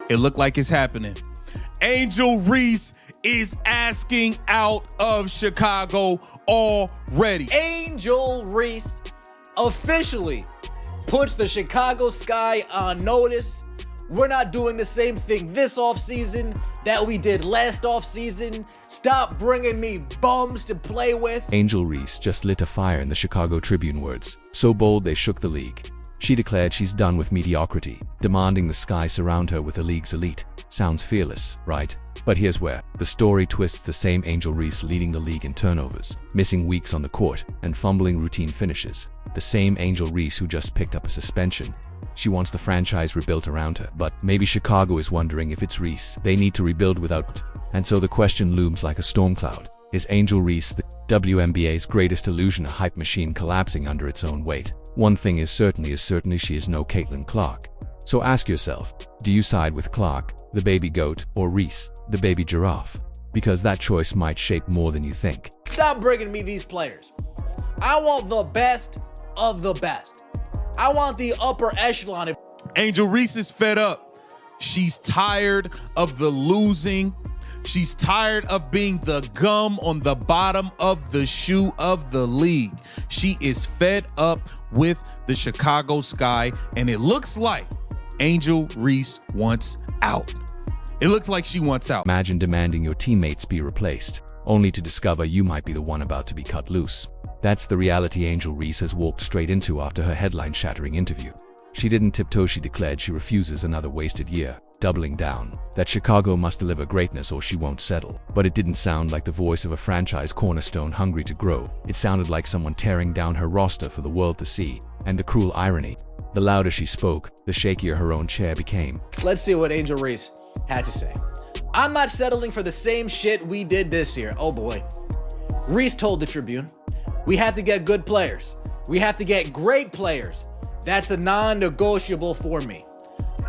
It looked like it's happening. Angel Reese is asking out of Chicago already. Angel Reese officially puts the Chicago Sky on notice. We're not doing the same thing this offseason that we did last offseason. Stop bringing me bums to play with. Angel Reese just lit a fire in the Chicago Tribune words, so bold they shook the league. She declared she's done with mediocrity, demanding the Sky surround her with the league's elite. Sounds fearless, right? But here's where the story twists. The same Angel Reese leading the league in turnovers, missing weeks on the court, and fumbling routine finishes. The same Angel Reese who just picked up a suspension. She wants the franchise rebuilt around her, but maybe Chicago is wondering if it's Reese they need to rebuild without. And so the question looms like a storm cloud. Is Angel Reese, the WNBA's greatest illusion, a hype machine collapsing under its own weight? One thing is certainly she is no CaitlinClark. So ask yourself, do you side with Clark, the baby goat, or Reese, the baby giraffe? Because that choice might shape more than you think. Stop bringing me these players. I want the best of the best. I want the upper echelon. Angel Reese is fed up. She's tired of the losing. She's tired of being the gum on the bottom of the shoe of the league. She is fed up with the Chicago Sky, and it looks like Angel Reese wants out. It looks like she wants out. Imagine demanding your teammates be replaced, only to discover you might be the one about to be cut loose. That's the reality Angel Reese has walked straight into after her headline-shattering interview. She didn't tiptoe. She declared she refuses another wasted year, doubling down that Chicago must deliver greatness or she won't settle. But it didn't sound like the voice of a franchise cornerstone hungry to grow. It sounded like someone tearing down her roster for the world to see. And the cruel irony, the louder she spoke, the shakier her own chair became. Let's see what Angel Reese had to say. I'm not settling for the same shit we did this year. Oh boy. Reese told the Tribune, we have to get good players. We have to get great players. That's a non-negotiable for me.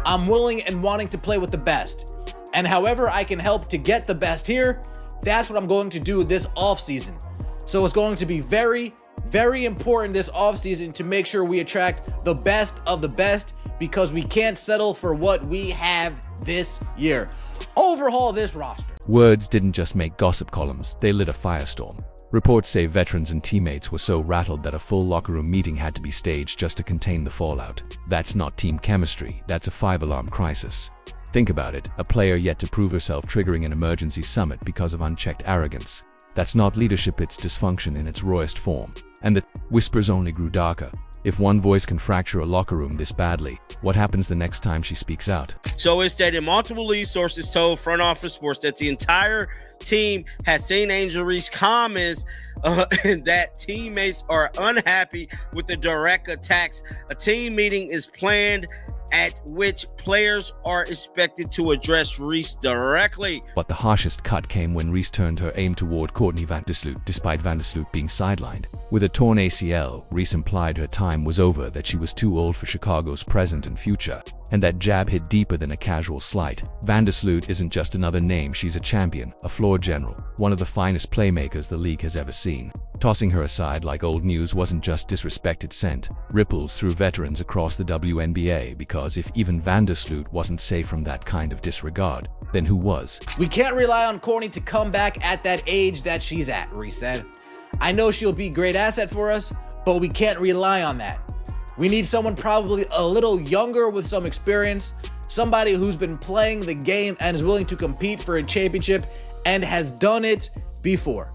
I'm willing and wanting to play with the best. And however I can help to get the best here, that's what I'm going to do this offseason. So it's going to be very, very important this offseason to make sure we attract the best of the best, because we can't settle for what we have this year. Overhaul this roster. Words didn't just make gossip columns, they lit a firestorm. Reports say veterans and teammates were so rattled that a full locker room meeting had to be staged just to contain the fallout. That's not team chemistry, that's a 5-alarm crisis. Think about it, a player yet to prove herself triggering an emergency summit because of unchecked arrogance. That's not leadership, it's dysfunction in its rawest form. And the whispers only grew darker. If one voice can fracture a locker room this badly, what happens the next time she speaks out? So it's that multiple lead sources told Front Office Sports that the entire team has seen Angel Reese comments that teammates are unhappy with the direct attacks. A team meeting is planned at which players are expected to address Reese directly. But the harshest cut came when Reese turned her aim toward Courtney Vandersloot, despite Vandersloot being sidelined. With a torn ACL, Reese implied her time was over, that she was too old for Chicago's present and future. And that jab hit deeper than a casual slight. Vandersloot isn't just another name, she's a champion, a floor general, one of the finest playmakers the league has ever seen. Tossing her aside like old news wasn't just disrespect, it sent ripples through veterans across the WNBA, because if even Vandersloot wasn't safe from that kind of disregard, then who was? We can't rely on Courtney to come back at that age that she's at, Reese said. I know she'll be a great asset for us, but we can't rely on that. We need someone probably a little younger with some experience, somebody who's been playing the game and is willing to compete for a championship and has done it before.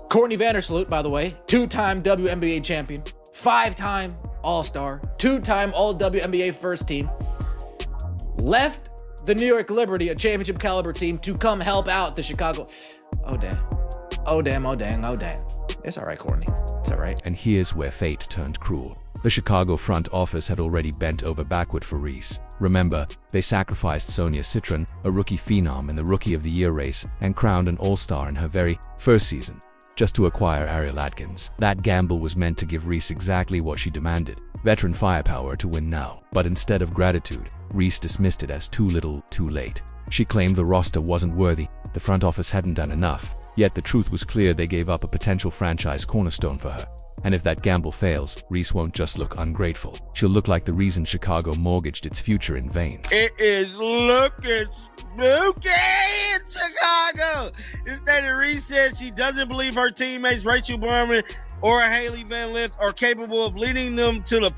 Courtney Vandersloot, by the way, 2-time WNBA champion, 5-time All-Star, 2-time All-WNBA first team, left the New York Liberty, a championship caliber team, to come help out the Chicago. Oh, damn. Oh, damn, oh, dang, oh, damn. It's all right, Courtney. It's all right. And here's where fate turned cruel. The Chicago front office had already bent over backward for Reese. Remember, they sacrificed Sonia Citron, a rookie phenom in the Rookie of the Year race, and crowned an all-star in her very first season, just to acquire Ariel Atkins. That gamble was meant to give Reese exactly what she demanded, veteran firepower to win now. But instead of gratitude, Reese dismissed it as too little, too late. She claimed the roster wasn't worthy, the front office hadn't done enough. Yet the truth was clear, they gave up a potential franchise cornerstone for her. And if that gamble fails, Reese won't just look ungrateful. She'll look like the reason Chicago mortgaged its future in vain. It is looking spooky in Chicago. Instead, Reese said she doesn't believe her teammates Rachel Berman or Haley Van Lith are capable of leading them to the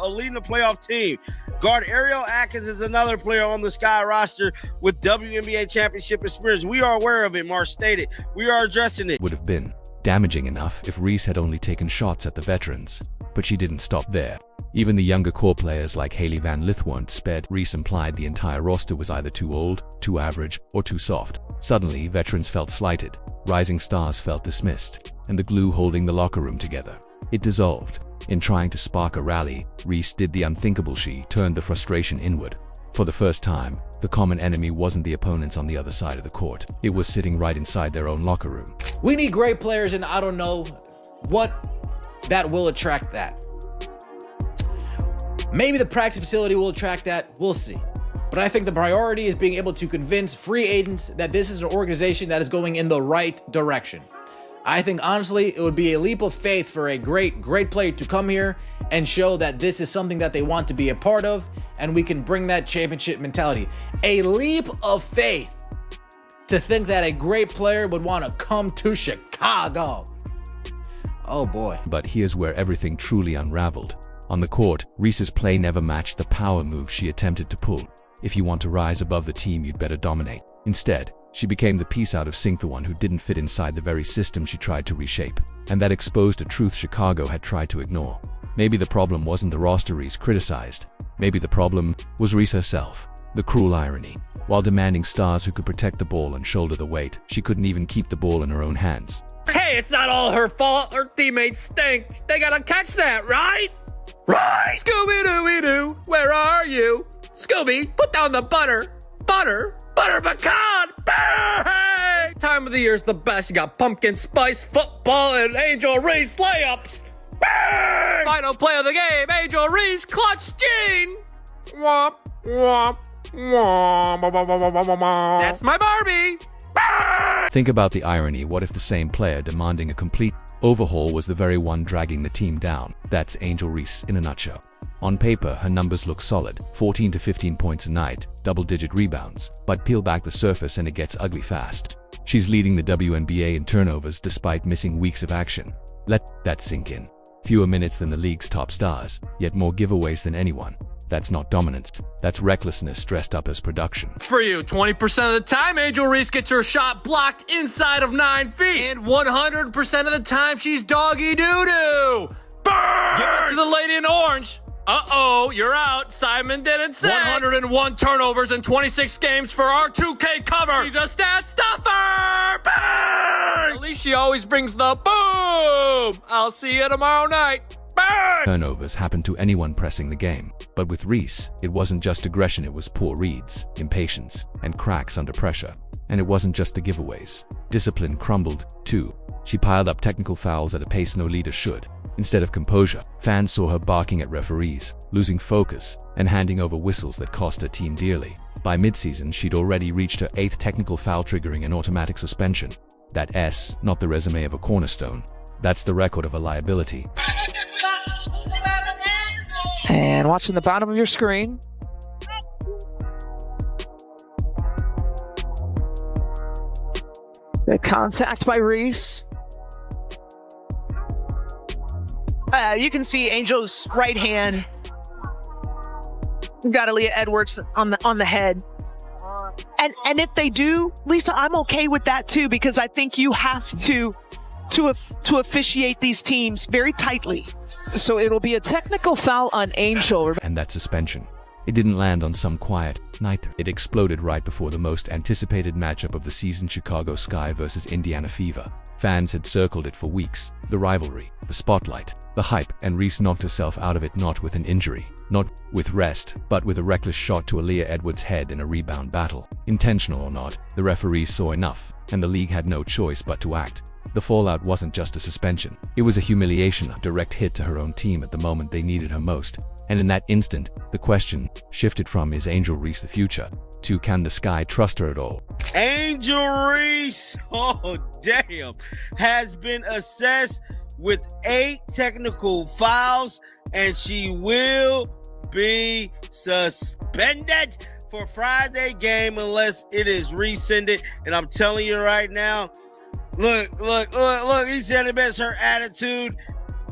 leading the playoff team. Guard Ariel Atkins is another player on the Sky roster with WNBA championship experience. We are aware of it, Marsh stated. We are addressing it. Would have been damaging enough if Reese had only taken shots at the veterans. But she didn't stop there. Even the younger core players like Haley Van Lith weren't spared. Reese implied the entire roster was either too old, too average, or too soft. Suddenly, veterans felt slighted, rising stars felt dismissed, and the glue holding the locker room together, it dissolved. In trying to spark a rally, Reese did the unthinkable. She turned the frustration inward. For the first time, the common enemy wasn't the opponents on the other side of the court. It was sitting right inside their own locker room. We need great players, and I don't know what that will attract that. Maybe the practice facility will attract that. We'll see. But I think the priority is being able to convince free agents that this is an organization that is going in the right direction. I think, honestly, it would be a leap of faith for a great player to come here and show that this is something that they want to be a part of, and we can bring that championship mentality. A leap of faith to think that a great player would want to come to Chicago. Oh boy. But here's where everything truly unraveled. On the court, Reese's play never matched the power move she attempted to pull. If you want to rise above the team, you'd better dominate. Instead, she became the piece out of sync, the one who didn't fit inside the very system she tried to reshape. And that exposed a truth Chicago had tried to ignore. Maybe the problem wasn't the roster Reese criticized. Maybe the problem was Reese herself. The cruel irony. While demanding stars who could protect the ball and shoulder the weight, she couldn't even keep the ball in her own hands. Hey, it's not all her fault. Her teammates stink. They gotta catch that, right? Right! Scooby-Dooby-Doo, where are you? Scooby, put down the butter. Butter pecan! Bang! This time of the year's the best. You got pumpkin spice football and Angel Reese layups. Bang! Final play of the game, Angel Reese clutch gene. Womp, womp, womp. That's my Barbie. Bang! Think about the irony. What if the same player demanding a complete overhaul was the very one dragging the team down? That's Angel Reese in a nutshell. On paper, her numbers look solid, 14 to 15 points a night, double-digit rebounds, but peel back the surface and it gets ugly fast. She's leading the WNBA in turnovers despite missing weeks of action. Let that sink in. Fewer minutes than the league's top stars, yet more giveaways than anyone. That's not dominance, that's recklessness dressed up as production. For you, 20% of the time, Angel Reese gets her shot blocked inside of 9 feet. And 100% of the time, she's doggy doo-doo. Burn! Give it to the lady in orange. Uh-oh, you're out. Simon didn't say. 101 turnovers in 26 games for our 2K cover. She's a stat stuffer. Bang! At least she always brings the boom. I'll see you tomorrow night. Bang! Turnovers happen to anyone pressing the game. But with Reese, it wasn't just aggression, it was poor reads, impatience, and cracks under pressure. And it wasn't just the giveaways. Discipline crumbled, too. She piled up technical fouls at a pace no leader should. Instead of composure, fans saw her barking at referees, losing focus, and handing over whistles that cost her team dearly. By midseason, she'd already reached her 8th technical foul, triggering an automatic suspension. That S, not the resume of a cornerstone. That's the record of a liability. And watching the bottom of your screen. The contact by Reese. You can see Angel's right hand got Aaliyah Edwards on the head. And if they do, Lisa, I'm okay with that too, because I think you have to officiate these teams very tightly. So it'll be a technical foul on Angel. And that suspension, it didn't land on some quiet night. It exploded right before the most anticipated matchup of the season, Chicago Sky versus IndianaFever. Fans had circled it for weeks. The rivalry, the spotlight, the hype, and Reese knocked herself out of it not with an injury, not with rest, but with a reckless shot to Aaliyah Edwards' head in a rebound battle. Intentional or not, the referees saw enough, and the league had no choice but to act. The fallout wasn't just a suspension. It was a humiliation, a direct hit to her own team at the moment they needed her most. And in that instant, the question shifted from, is Angel Reese the future, to, can the Sky trust her at all? Angel Reese, oh damn, has been assessed with 8 technical fouls, and she will be suspended for Friday game unless it is rescinded. And I'm telling you right now, look, he said it best, her attitude.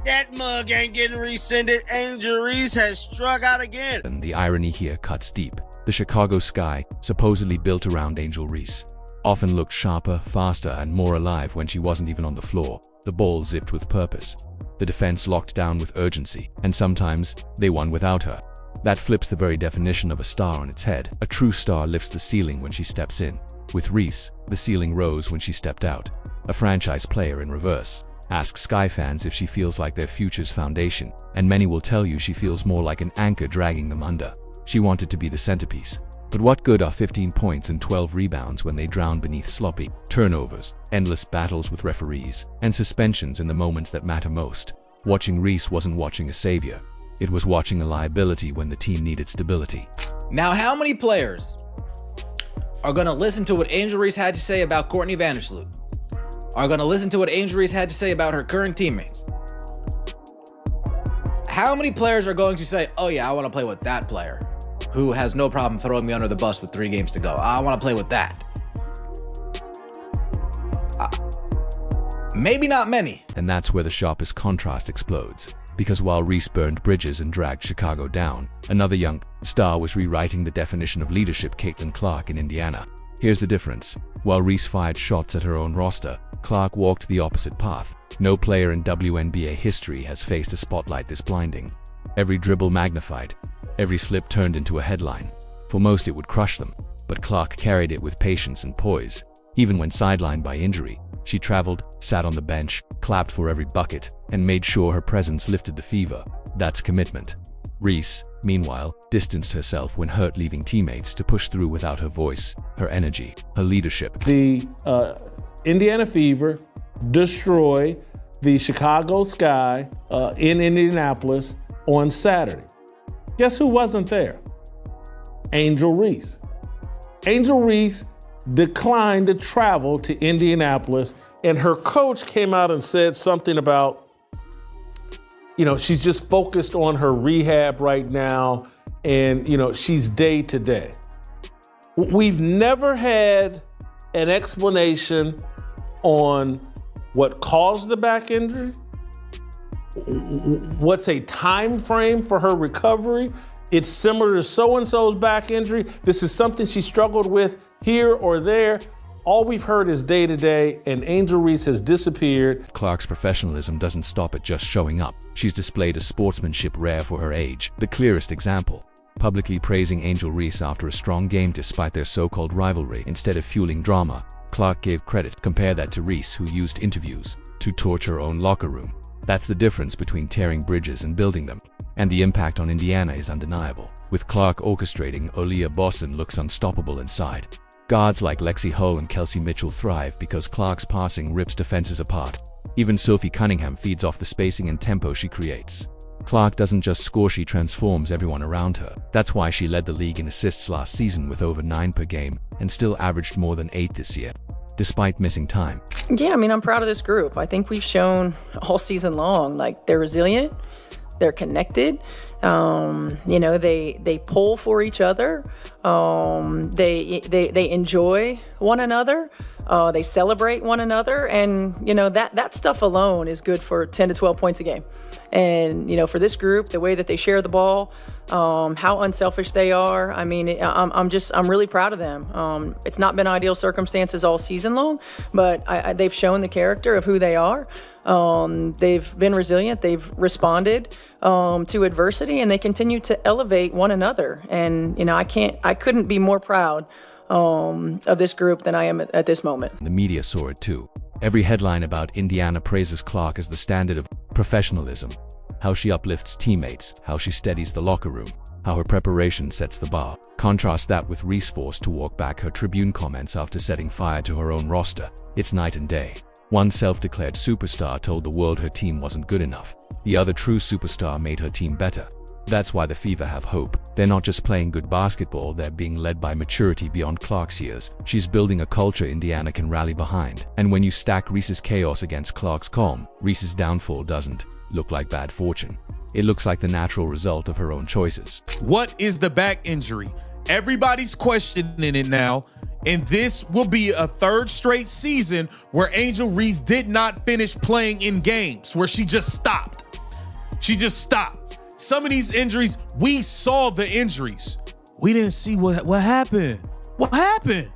That mug ain't getting rescinded. Angel Reese has struck out again. And the irony here cuts deep. The Chicago Sky, supposedly built around Angel Reese, often looked sharper, faster, and more alive when she wasn't even on the floor. The ball zipped with purpose. The defense locked down with urgency, and sometimes they won without her. That flips the very definition of a star on its head. A true star lifts the ceiling when she steps in. With Reese, the ceiling rose when she stepped out. A franchise player in reverse. Ask Sky fans if she feels like their future's foundation, and many will tell you she feels more like an anchor dragging them under. She wanted to be the centerpiece. But what good are 15 points and 12 rebounds when they drown beneath sloppy turnovers, endless battles with referees, and suspensions in the moments that matter most? Watching Reese wasn't watching a savior. It was watching a liability when the team needed stability. Now, how many players are going to listen to what Angel Reese had to say about Courtney Vandersloot? Are going to listen to what Angel Reese had to say about her current teammates? How many players are going to say, oh yeah, I want to play with that player who has no problem throwing me under the bus with 3 games to go? I want to play with that. Maybe not many. And that's where the sharpest contrast explodes. Because while Reese burned bridges and dragged Chicago down, another young star was rewriting the definition of leadership, CaitlinClark in Indiana. Here's the difference. While Reese fired shots at her own roster, Clark walked the opposite path. No player in WNBA history has faced a spotlight this blinding. Every dribble magnified, every slip turned into a headline. For most it would crush them, but Clark carried it with patience and poise. Even when sidelined by injury, she traveled, sat on the bench, clapped for every bucket, and made sure her presence lifted the fever. That's commitment. Reese, meanwhile, distanced herself when hurt, leaving teammates to push through without her voice, her energy, her leadership. The IndianaFever destroy the Chicago Sky in Indianapolis on Saturday. Guess who wasn't there? Angel Reese. Angel Reese declined to travel to Indianapolis, and her coach came out and said something about, she's just focused on her rehab right now, and, she's day to day. We've never had an explanation on what caused the back injury, what's a time frame for her recovery. It's similar to so-and-so's back injury. This is something she struggled with here or there. All we've heard is day to day, and Angel Reese has disappeared. Clark's professionalism doesn't stop at just showing up. She's displayed a sportsmanship rare for her age. The clearest example, publicly praising Angel Reese after a strong game despite their so-called rivalry. Instead of fueling drama, Clark gave credit. Compare that to Reese, who used interviews to torch her own locker room. That's the difference between tearing bridges and building them. And the impact on Indiana is undeniable. With Clark orchestrating, Aaliyah Boston looks unstoppable inside. Guards like Lexi Hull and Kelsey Mitchell thrive because Clark's passing rips defenses apart. Even Sophie Cunningham feeds off the spacing and tempo she creates. Clark doesn't just score, she transforms everyone around her. That's why she led the league in assists last season with over 9 per game and still averaged more than 8 this year, despite missing time. Yeah, I'm proud of this group. I think we've shown all season long, they're resilient, they're connected. They pull for each other. They enjoy one another. They celebrate one another, and that stuff alone is good for 10 to 12 points a game. And for this group, the way that they share the ball, how unselfish they are. I'm really proud of them. It's not been ideal circumstances all season long, but they've shown the character of who they are. They've been resilient. They've responded to adversity, and they continue to elevate one another. And I couldn't be more proud of this group than I am at this moment. The media saw it too. Every headline about Indiana praises Clark as the standard of professionalism. How she uplifts teammates, how she steadies the locker room, how her preparation sets the bar. Contrast that with Reese forced to walk back her Tribune comments after setting fire to her own roster. It's night and day. One self-declared superstar told the world her team wasn't good enough. The other true superstar made her team better. That's why the Fever have hope. They're not just playing good basketball, they're being led by maturity beyond Clark's years. She's building a culture Indiana can rally behind. And when you stack Reese's chaos against Clark's calm, Reese's downfall doesn't look like bad fortune. It looks like the natural result of her own choices. What is the back injury? Everybody's questioning it now. And this will be a third straight season where Angel Reese did not finish playing in games, where she just stopped. She just stopped. Some of these injuries, we saw the injuries. We didn't see what happened. What happened?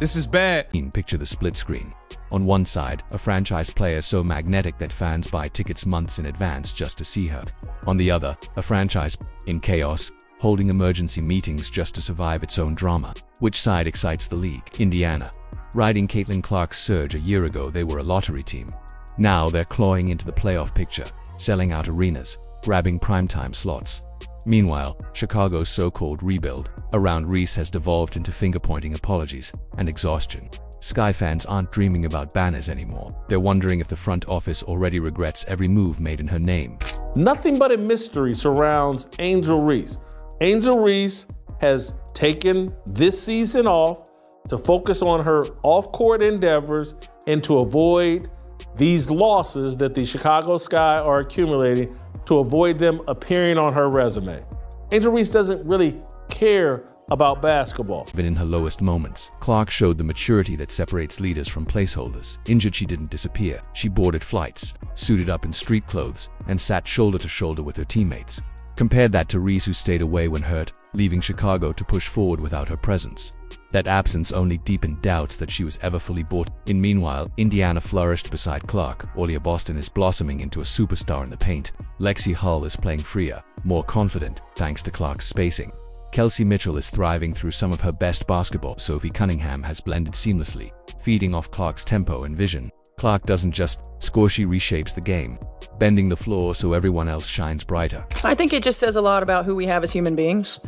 This is bad. Picture the split screen. On one side, a franchise player so magnetic that fans buy tickets months in advance just to see her. On the other, a franchise in chaos, holding emergency meetings just to survive its own drama. Which side excites the league? Indiana. Riding CaitlinClark's surge a year ago, they were a lottery team. Now they're clawing into the playoff picture, selling out arenas, grabbing primetime slots. Meanwhile, Chicago's so-called rebuild around Reese has devolved into finger-pointing apologies and exhaustion. Sky fans aren't dreaming about banners anymore. They're wondering if the front office already regrets every move made in her name. Nothing but a mystery surrounds Angel Reese. Angel Reese has taken this season off to focus on her off-court endeavors and to avoid these losses that the Chicago Sky are accumulating, to avoid them appearing on her resume. Angel Reese doesn't really care about basketball. Even in her lowest moments, Clark showed the maturity that separates leaders from placeholders. Injured, she didn't disappear. She boarded flights, suited up in street clothes, and sat shoulder to shoulder with her teammates. Compare that to Reese, who stayed away when hurt, leaving Chicago to push forward without her presence. That absence only deepened doubts that she was ever fully bought in. Meanwhile, Indiana flourished beside Clark. Olia Boston is blossoming into a superstar in the paint. Lexi Hull is playing freer, more confident, thanks to Clark's spacing. Kelsey Mitchell is thriving through some of her best basketball. Sophie Cunningham has blended seamlessly, feeding off Clark's tempo and vision. Clark doesn't just score, she reshapes the game, bending the floor so everyone else shines brighter. I think it just says a lot about who we have as human beings.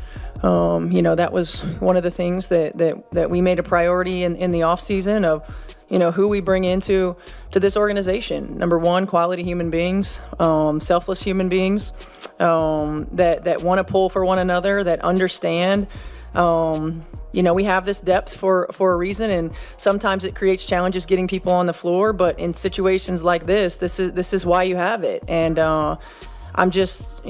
That was one of the things that we made a priority in the offseason of, who we bring into this organization. Number one, quality human beings, selfless human beings that want to pull for one another, that understand. We have this depth for a reason, and sometimes it creates challenges getting people on the floor. But in situations like this is why you have it. And I'm just,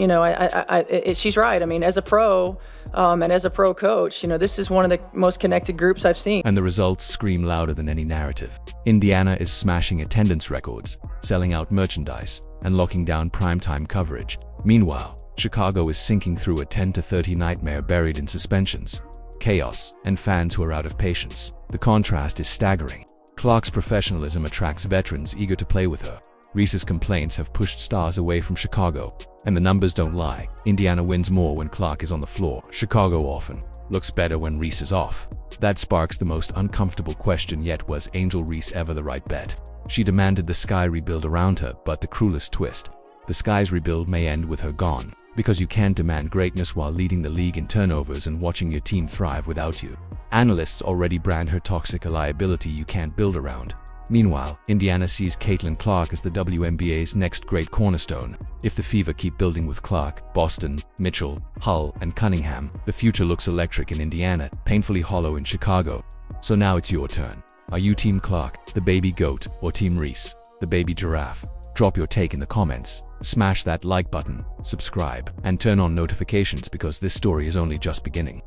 she's right. I mean, as a pro and as a pro coach, this is one of the most connected groups I've seen. And the results scream louder than any narrative. Indiana is smashing attendance records, selling out merchandise, and locking down primetime coverage. Meanwhile, Chicago is sinking through a 10-30 nightmare buried in suspensions, chaos, and fans who are out of patience. The contrast is staggering. Clark's professionalism attracts veterans eager to play with her. Reese's complaints have pushed stars away from Chicago, and the numbers don't lie. Indiana wins more when Clark is on the floor. Chicago often looks better when Reese is off. That sparks the most uncomfortable question yet: was Angel Reese ever the right bet? She demanded the Sky rebuild around her, but the cruelest twist: the Sky's rebuild may end with her gone. Because you can't demand greatness while leading the league in turnovers and watching your team thrive without you. Analysts already brand her toxic, a liability you can't build around. Meanwhile, Indiana sees CaitlinClark as the WNBA's next great cornerstone. If the Fever keep building with Clark, Boston, Mitchell, Hull, and Cunningham, the future looks electric in Indiana, painfully hollow in Chicago. So now it's your turn. Are you Team Clark, the baby goat, or Team Reese, the baby giraffe? Drop your take in the comments. Smash that like button, subscribe, and turn on notifications, because this story is only just beginning.